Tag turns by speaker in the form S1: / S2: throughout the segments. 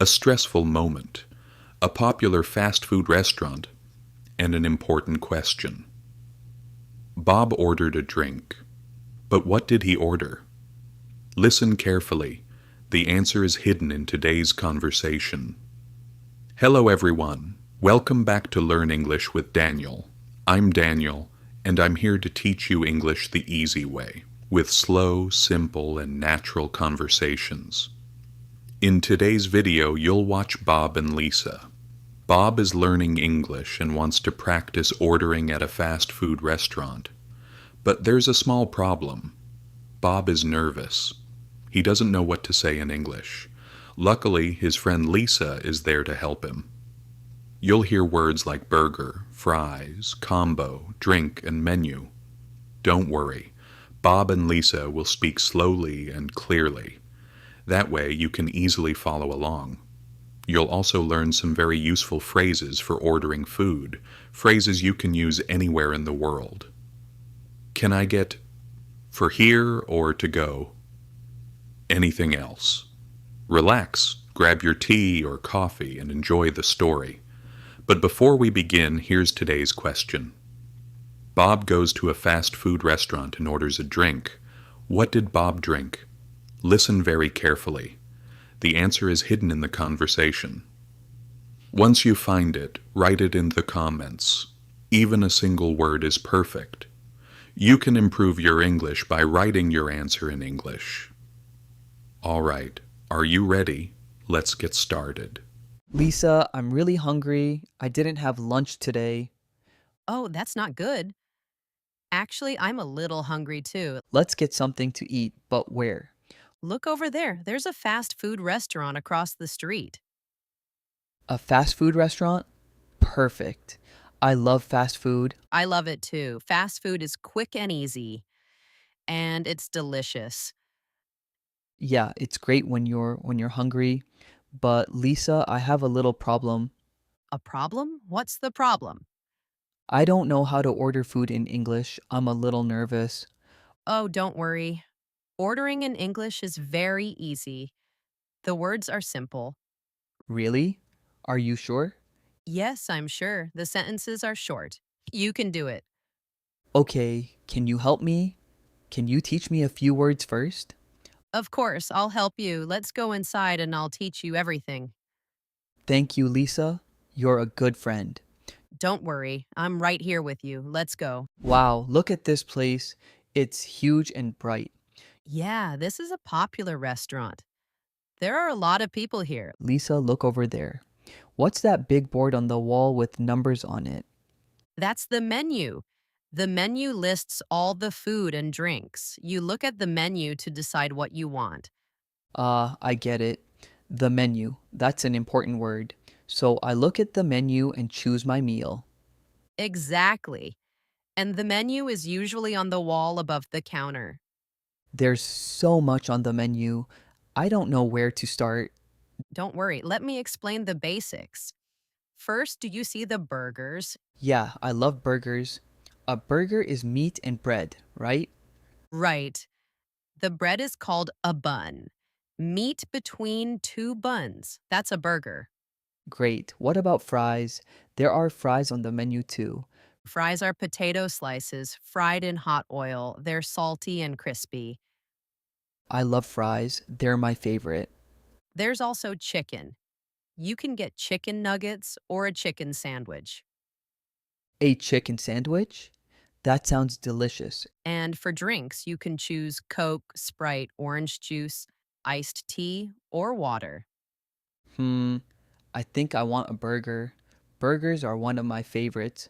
S1: a stressful moment, a popular fast food restaurant, and an important question. Bob ordered a drink. But what did he order? Listen carefully. The answer is hidden in today's conversation. Hello, everyone. Welcome back to Learn English with Daniel. I'm Daniel, and I'm here to teach you English the easy way, with slow, simple, and natural conversations. In today's video, you'll watch Bob and Lisa. Bob is learning English and wants to practice ordering at a fast food restaurant. But there's a small problem. Bob is nervous. He doesn't know what to say in English. Luckily, his friend Lisa is there to help him. You'll hear words like burger, fries, combo, drink, and menu. Don't worry. Bob and Lisa will speak slowly and clearly. That way you can easily follow along. You'll also learn some very useful phrases for ordering food, phrases you can use anywhere in the world. Can I get for here or to go? Anything else? Relax, grab your tea or coffee and enjoy the story. But before we begin, here's today's question. Bob goes to a fast food restaurant and orders a drink. What did Bob drink? Listen very carefully. The answer is hidden in the conversation. Once you find it, write it in the comments. Even a single word is perfect. You can improve your English by writing your answer in English. All right, are you ready? Let's get started.
S2: Lisa, I'm really hungry. I didn't have lunch today.
S3: Oh, that's not good. Actually, I'm a little hungry too.
S2: Let's get something to eat, but where?
S3: Look over there. There's a fast food restaurant across the street.
S2: A fast food restaurant? Perfect. I love fast food.
S3: I love it too. Fast food is quick and easy, and it's delicious.
S2: Yeah, it's great when you're hungry, but Lisa, I have a little problem.
S3: A problem? What's the problem?
S2: I don't know how to order food in English. I'm a little nervous.
S3: Oh, don't worry. Ordering in English is very easy. The words are simple.
S2: Really? Are you sure?
S3: Yes, I'm sure. The sentences are short. You can do it.
S2: Okay, can you help me? Can you teach me a few words first?
S3: Of course, I'll help you. Let's go inside and I'll teach you everything.
S2: Thank you, Lisa. You're a good friend.
S3: Don't worry. I'm right here with you. Let's go.
S2: Wow, look at this place. It's huge and bright.
S3: Yeah, this is a popular restaurant. There are a lot of people here.
S2: Lisa, look over there. What's that big board on the wall with numbers on it?
S3: That's the menu. The menu lists all the food and drinks. You look at the menu to decide what you want.
S2: I get it. The menu. That's an important word. So I look at the menu and choose my meal.
S3: Exactly. And the menu is usually on the wall above the counter.
S2: There's so much on the menu. I don't know where to start.
S3: Don't worry, let me explain the basics. First, do you see the burgers?
S2: Yeah, I love burgers. A burger is meat and bread, right?
S3: Right. The bread is called a bun. Meat between two buns. That's a burger.
S2: Great. What about fries? There are fries on the menu too.
S3: Fries are potato slices fried in hot oil. They're salty and crispy.
S2: I love fries. They're my favorite.
S3: There's also chicken. You can get chicken nuggets or a chicken sandwich.
S2: A chicken sandwich? That sounds delicious.
S3: And for drinks, you can choose Coke, Sprite, orange juice, iced tea, or water.
S2: Hmm, I think I want a burger. Burgers are one of my favorites.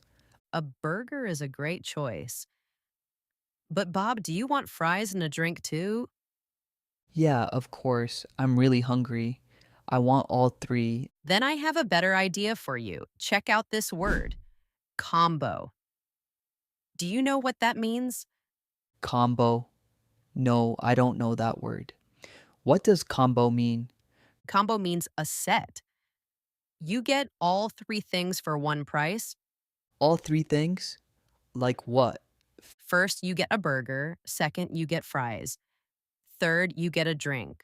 S3: A burger is a great choice. But Bob, do you want fries and a drink too?
S2: Yeah, of course. I'm really hungry. I want all three.
S3: Then I have a better idea for you. Check out this word, combo. Do you know what that means?
S2: Combo. No, I don't know that word. What does combo mean?
S3: Combo means a set. You get all three things for one price.
S2: All three things? Like what?
S3: First, you get a burger. Second, you get fries. Third, you get a drink.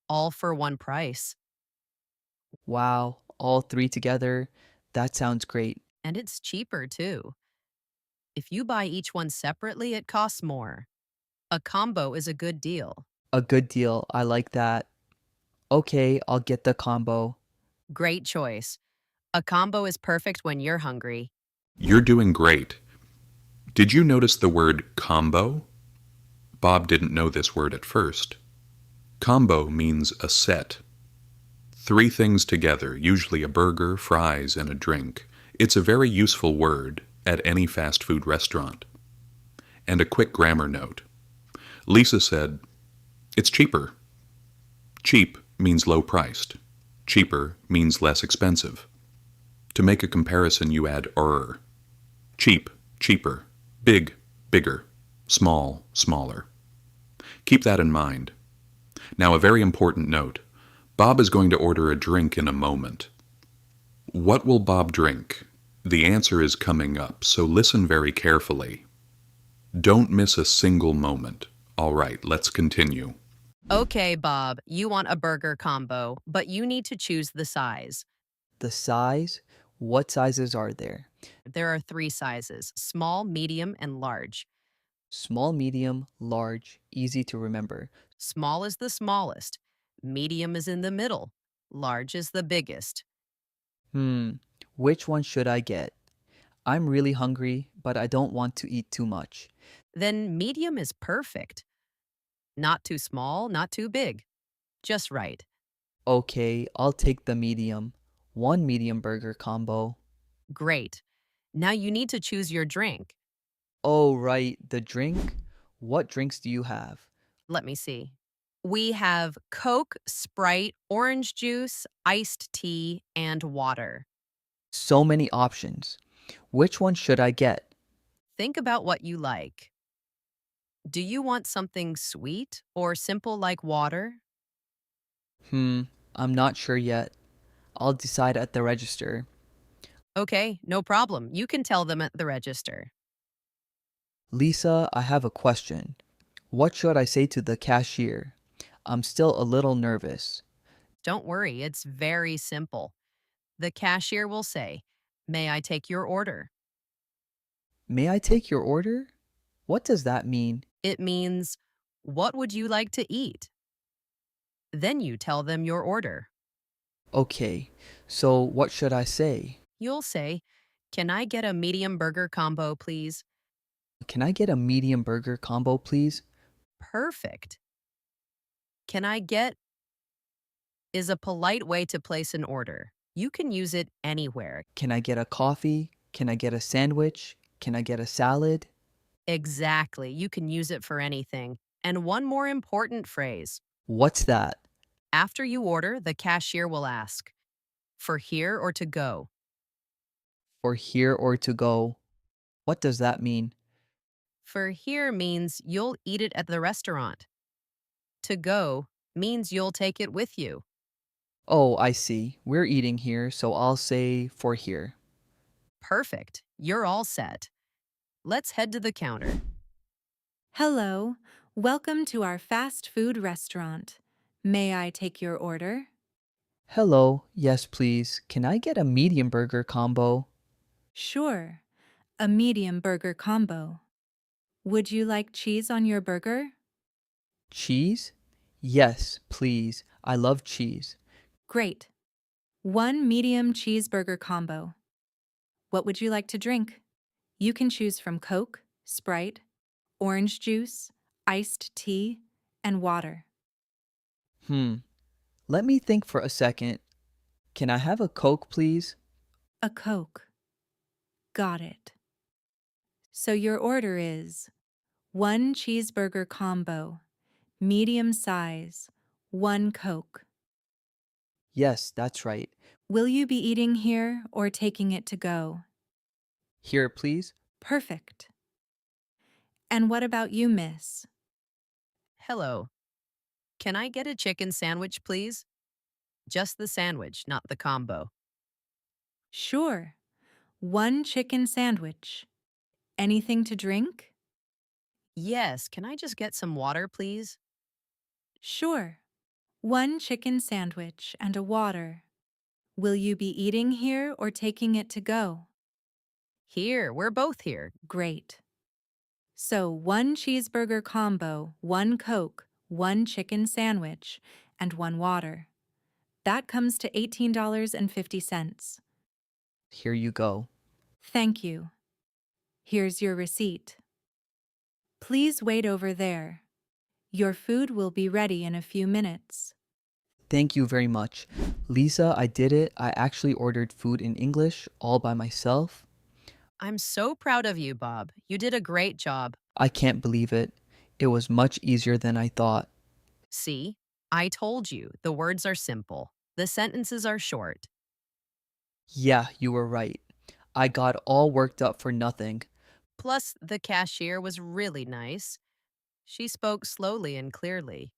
S3: All for one price.
S2: Wow, all three together. That sounds great.
S3: And it's cheaper too. If you buy each one separately, it costs more. A combo is a good deal.
S2: A good deal. I like that. Okay, I'll get the combo.
S3: Great choice. A combo is perfect when you're hungry.
S1: You're doing great. Did you notice the word combo? Bob didn't know this word at first. Combo means a set. Three things together, usually a burger, fries, and a drink. It's a very useful word at any fast food restaurant. And a quick grammar note. Lisa said, "It's cheaper." Cheap means low priced. Cheaper means less expensive. To make a comparison, you add er. Cheap, cheaper. Big, bigger. Small, smaller. Keep that in mind. Now, a very important note. Bob is going to order a drink in a moment. What will Bob drink? The answer is coming up, so listen very carefully. Don't miss a single moment. All right, let's continue.
S3: Okay, Bob, you want a burger combo, but you need to choose the size.
S2: The size? What sizes are there?
S3: There are three sizes: small, medium, and large.
S2: Small, medium, large, easy to remember.
S3: Small is the smallest, medium is in the middle, large is the biggest.
S2: Hmm, which one should I get? I'm really hungry, but I don't want to eat too much.
S3: Then medium is perfect. Not too small, not too big. Just right.
S2: Okay, I'll take the medium. One medium burger combo.
S3: Great. Now you need to choose your drink.
S2: Oh, right, the drink? What drinks do you have?
S3: Let me see. We have Coke, Sprite, orange juice, iced tea, and water.
S2: So many options. Which one should I get?
S3: Think about what you like. Do you want something sweet or simple like water?
S2: Hmm, I'm not sure yet. I'll decide at the register.
S3: Okay, no problem. You can tell them at the register.
S2: Lisa, I have a question. What should I say to the cashier? I'm still a little nervous.
S3: Don't worry, it's very simple. The cashier will say, "May I take your order?"
S2: May I take your order? What does that mean?
S3: It means, "What would you like to eat?" Then you tell them your order.
S2: Okay, so what should I say?
S3: You'll say, "Can I get a medium burger combo, please?"
S2: Can I get a medium burger combo, please?
S3: Perfect. "Can I get" is a polite way to place an order. You can use it anywhere.
S2: Can I get a coffee? Can I get a sandwich? Can I get a salad?
S3: Exactly. You can use it for anything. And one more important phrase.
S2: What's that?
S3: After you order, the cashier will ask, "For here or to go?"
S2: For here or to go? What does that mean?
S3: For here means you'll eat it at the restaurant. To go means you'll take it with you.
S2: Oh, I see. We're eating here, so I'll say for here.
S3: Perfect. You're all set. Let's head to the counter.
S4: Hello, welcome to our fast food restaurant. May I take your order?
S2: Hello, yes, please. Can I get a medium burger combo?
S4: Sure, a medium burger combo. Would you like cheese on your burger?
S2: Cheese? Yes, please. I love cheese.
S4: Great. One medium cheeseburger combo. What would you like to drink? You can choose from Coke, Sprite, orange juice, iced tea, and water.
S2: Hmm. Let me think for a second. Can I have a Coke, please?
S4: A Coke. Got it. So your order is one cheeseburger combo, medium size, one Coke.
S2: Yes, that's right.
S4: Will you be eating here or taking it to go?
S2: Here, please.
S4: Perfect. And what about you, miss?
S3: Hello. Can I get a chicken sandwich, please? Just the sandwich, not the combo.
S4: Sure. One chicken sandwich. Anything to drink?
S3: Yes, can I just get some water, please?
S4: Sure. One chicken sandwich and a water. Will you be eating here or taking it to go?
S3: Here, we're both here.
S4: Great. So, one cheeseburger combo, one Coke, one chicken sandwich, and one water. That comes to $18.50.
S2: Here you go.
S4: Thank you. Here's your receipt. Please wait over there. Your food will be ready in a few minutes.
S2: Thank you very much. Lisa, I did it. I actually ordered food in English all by myself.
S3: I'm so proud of you, Bob. You did a great job.
S2: I can't believe it. It was much easier than I thought.
S3: See, I told you, the words are simple. The sentences are short.
S2: Yeah, you were right. I got all worked up for nothing.
S3: Plus, the cashier was really nice. She spoke slowly and clearly.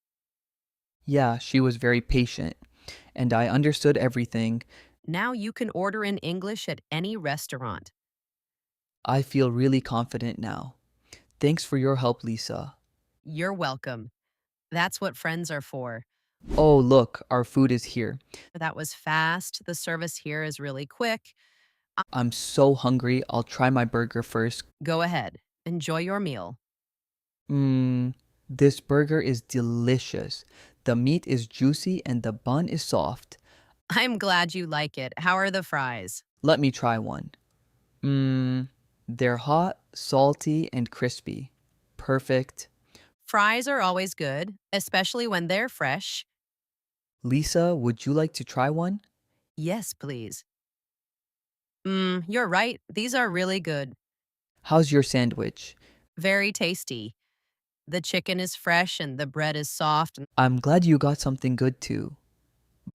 S2: Yeah, she was very patient, and I understood everything.
S3: Now you can order in English at any restaurant.
S2: I feel really confident now. Thanks for your help, Lisa.
S3: You're welcome. That's what friends are for.
S2: Oh, look, our food is here.
S3: That was fast. The service here is really quick.
S2: I'm so hungry. I'll try my burger first.
S3: Go ahead. Enjoy your meal.
S2: Mmm, this burger is delicious. The meat is juicy and the bun is soft.
S3: I'm glad you like it. How are the fries?
S2: Let me try one. Mmm, they're hot, salty, and crispy. Perfect.
S3: Fries are always good, especially when they're fresh.
S2: Lisa, would you like to try one?
S3: Yes, please. You're right. These are really good.
S2: How's your sandwich?
S3: Very tasty. The chicken is fresh and the bread is soft.
S2: I'm glad you got something good too.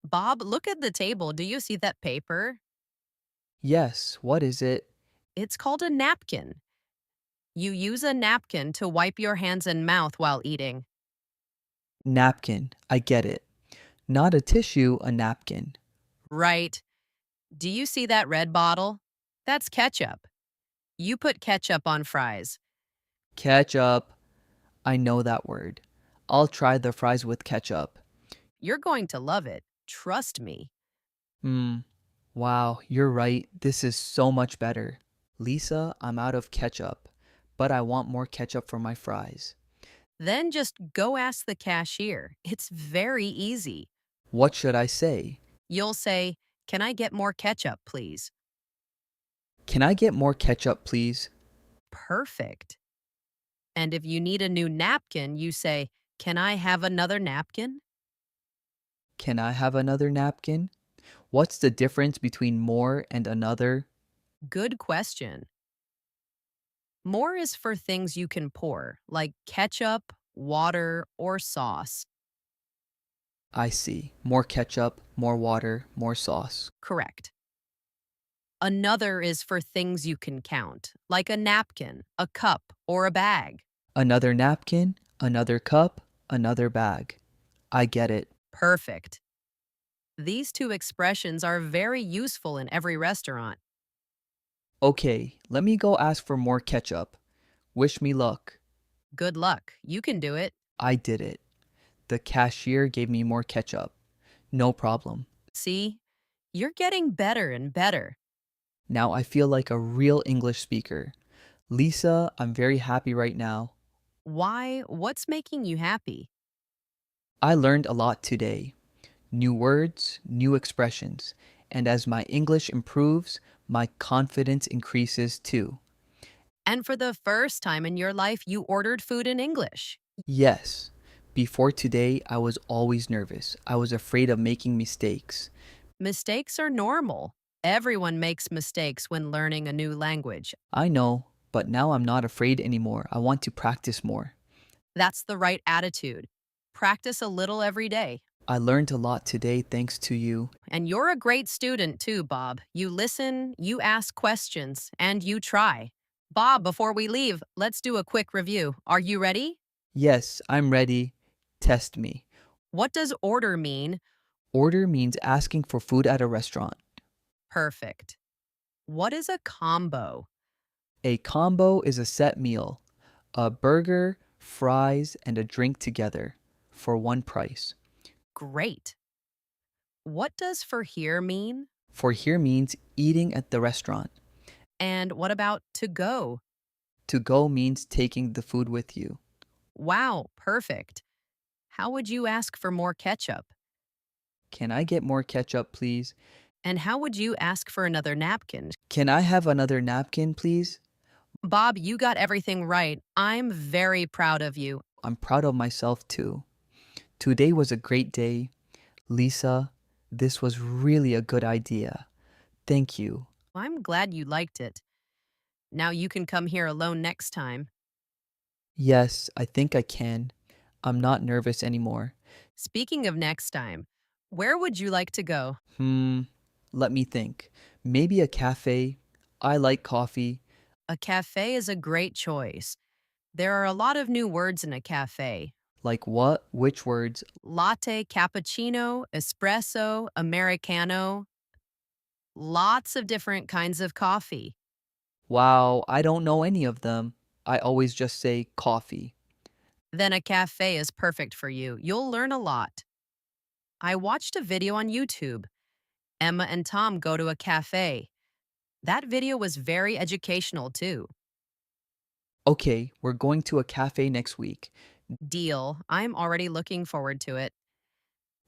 S3: Bob, look at the table. Do you see that paper?
S2: Yes, what is it?
S3: It's called a napkin. You use a napkin to wipe your hands and mouth while eating.
S2: Napkin. I get it. Not a tissue, a napkin.
S3: Right. Do you see that red bottle? That's ketchup. You put ketchup on fries.
S2: Ketchup. I know that word. I'll try the fries with ketchup.
S3: You're going to love it. Trust me.
S2: Mmm. Wow, you're right. This is so much better. Lisa, I'm out of ketchup, but I want more ketchup for my fries.
S3: Then just go ask the cashier. It's very easy.
S2: What should I say?
S3: You'll say, "Can I get more ketchup, please?"
S2: Can I get more ketchup, please?
S3: Perfect. And if you need a new napkin, you say, "Can I have another napkin?"
S2: Can I have another napkin? What's the difference between more and another?
S3: Good question. More is for things you can pour, like ketchup, water, or sauce.
S2: I see. More ketchup, more water, more sauce.
S3: Correct. Another is for things you can count, like a napkin, a cup, or a bag.
S2: Another napkin, another cup, another bag. I get it.
S3: Perfect. These two expressions are very useful in every restaurant.
S2: Okay, let me go ask for more ketchup. Wish me luck.
S3: Good luck. You can do it.
S2: I did it. The cashier gave me more ketchup. No problem.
S3: See? You're getting better and better.
S2: Now I feel like a real English speaker. Lisa, I'm very happy right now.
S3: Why? What's making you happy?
S2: I learned a lot today. New words, new expressions. And as my English improves, my confidence increases too.
S3: And for the first time in your life, you ordered food in English.
S2: Yes, before today, I was always nervous. I was afraid of making mistakes.
S3: Mistakes are normal. Everyone makes mistakes when learning a new language.
S2: I know, but now I'm not afraid anymore. I want to practice more.
S3: That's the right attitude. Practice a little every day.
S2: I learned a lot today thanks to you.
S3: And you're a great student too, Bob. You listen, you ask questions, and you try. Bob, before we leave, let's do a quick review. Are you ready?
S2: Yes, I'm ready. Test me.
S3: What does order mean?
S2: Order means asking for food at a restaurant.
S3: Perfect. What is a combo?
S2: A combo is a set meal, a burger, fries, and a drink together for one price.
S3: Great. What does for here mean?
S2: For here means eating at the restaurant.
S3: And what about to go?
S2: To go means taking the food with you.
S3: Wow, perfect. How would you ask for more ketchup?
S2: Can I get more ketchup, please?
S3: And how would you ask for another napkin?
S2: Can I have another napkin, please?
S3: Bob, you got everything right. I'm very proud of you.
S2: I'm proud of myself too. Today was a great day. Lisa, this was really a good idea. Thank you.
S3: I'm glad you liked it. Now you can come here alone next time.
S2: Yes, I think I can. I'm not nervous anymore.
S3: Speaking of next time, where would you like to go?
S2: Let me think. Maybe a cafe. I like coffee.
S3: A cafe is a great choice. There are a lot of new words in a cafe.
S2: Like what? Which words?
S3: Latte, cappuccino, espresso, americano. Lots of different kinds of coffee.
S2: Wow, I don't know any of them. I always just say coffee.
S3: Then a cafe is perfect for you. You'll learn a lot. I watched a video on YouTube. Emma and Tom go to a cafe. That video was very educational too.
S2: Okay, we're going to a cafe next week.
S3: Deal. I'm already looking forward to it.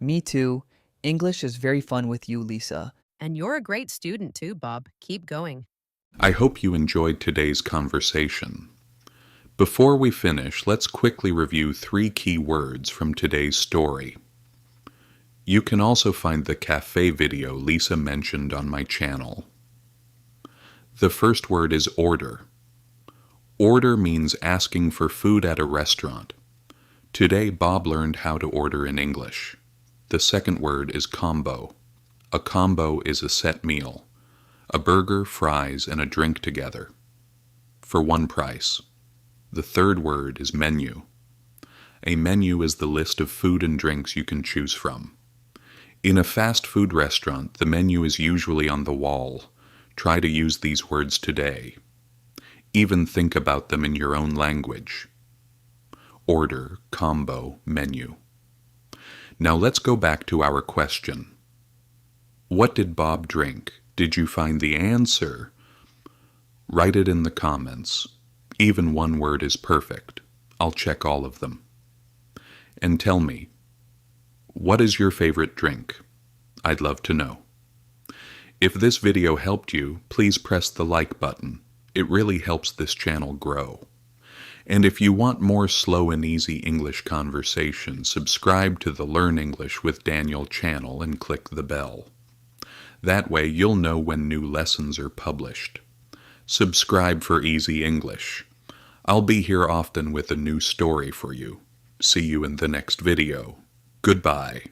S2: Me too. English is very fun with you, Lisa.
S3: And you're a great student too, Bob. Keep going.
S1: I hope you enjoyed today's conversation. Before we finish, let's quickly review 3 key words from today's story. You can also find the cafe video Lisa mentioned on my channel. The first word is order. Order means asking for food at a restaurant. Today, Bob learned how to order in English. The second word is combo. A combo is a set meal. A burger, fries, and a drink together. For one price. The third word is menu. A menu is the list of food and drinks you can choose from. In a fast food restaurant, the menu is usually on the wall. Try to use these words today. Even think about them in your own language. Order, combo, menu. Now let's go back to our question. What did Bob drink? Did you find the answer? Write it in the comments. Even one word is perfect. I'll check all of them. And tell me, what is your favorite drink? I'd love to know. If this video helped you, please press the like button. It really helps this channel grow. And if you want more slow and easy English conversation, subscribe to the Learn English with Daniel channel and click the bell. That way you'll know when new lessons are published. Subscribe for easy English. I'll be here often with a new story for you. See you in the next video. Goodbye.